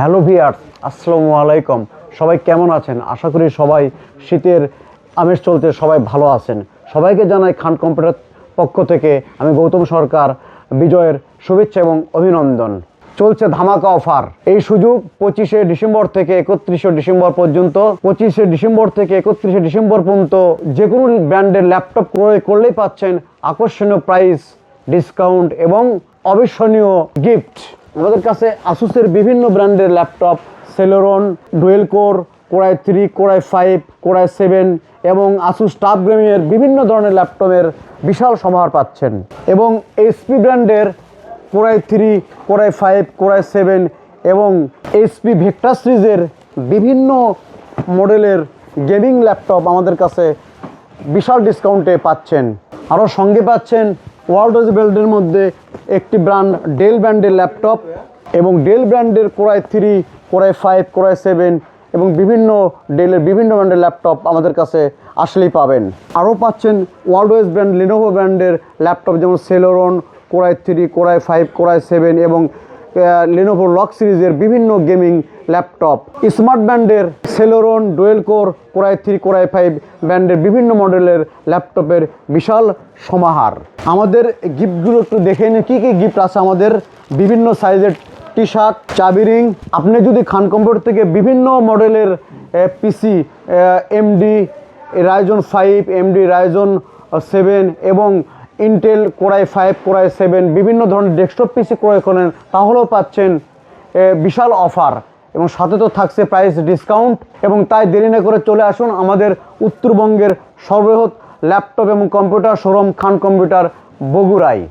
Hello viewers, আসসালামু আলাইকুম। সবাই কেমন আছেন? আশা করি সবাই শীতের আমেজ চলতে সবাই ভালো আছেন। সবাইকে জানাই খান কম্পিউটার পক্ষ থেকে আমি গৌতম সরকার বিজয়ের শুভেচ্ছা এবং অভিনন্দন। চলছে ধামাকা অফার। এই সুযোগ 25শে ডিসেম্বর থেকে 31শে ডিসেম্বর পর্যন্ত। 25শে ডিসেম্বর থেকে 31শে ডিসেম্বর পর্যন্ত যে কোনো ব্র্যান্ডের ল্যাপটপ ক্রয় করলেই পাচ্ছেন আকর্ষণীয় প্রাইস, ডিসকাউন্ট এবং অবিস্মরণীয় গিফট। আমাদের কাছে আসুসের বিভিন্ন ব্র্যান্ডের laptop, Celeron, dual core, core i3, core i5, core i7 এবং আসুস টাফ গেমিংয়ের বিভিন্ন ধরনের ল্যাপটপের বিশাল সমাহার পাচ্ছেন। এবং এইচপি ব্র্যান্ডের core i3, core i5, core i7 এবং এইচপি ভেক্টর সিরিজের বিভিন্ন মডেলের গেমিং ল্যাপটপ আমাদের কাছে বিশাল ডিসকাউন্টে পাচ্ছেন। আরও সঙ্গে পাচ্ছেন ওয়ার্ল্ড ব্র্যান্ডের মধ্যে একটি ব্র্যান্ড ডেল ব্র্যান্ডের ল্যাপটপ এবং ডেল ব্র্যান্ডের core i3, core i5, core i7 এবং বিভিন্ন ডেলের বিভিন্ন ব্র্যান্ডের ল্যাপটপ আমাদের কাছে আসলেই পাবেন। আরও পাচ্ছেন ওয়ার্ল্ড ব্র্যান্ড লিনোভো ব্র্যান্ডের ল্যাপটপ, যেমন Celeron, core i3, core i5, core i7 এবং লিনোভো লক সিরিজের বিভিন্ন গেমিং ল্যাপটপ। স্মার্ট ব্র্যান্ডের Celeron, dual core, core i3, core i5 ব্র্যান্ডের বিভিন্ন মডেলের ল্যাপটপের বিশাল সমাহার। আমাদের গিফটগুলো একটু দেখে নিন কী কী গিফট আছে আমাদের। বিভিন্ন সাইজের টি শার্ট, চাবি রিং। আপনি যদি খান কম্পিউটার থেকে বিভিন্ন মডেলের পিসি, এমডি রাইজন 5, এমডি রাইজন 7 এবং Intel core i5, core i7 বিভিন্ন ধরনের ডেস্কটপ পিসি ক্রয় করেন তাহলেও পাচ্ছেন বিশাল অফার এবং সাথে তো থাকছে প্রাইস ডিসকাউন্ট। এবং তাই দেরি না করে চলে আসুন আমাদের উত্তরবঙ্গের সর্ববৃহৎ ল্যাপটপ এবং কম্পিউটার শোরুম খান কম্পিউটার বগুড়ায়।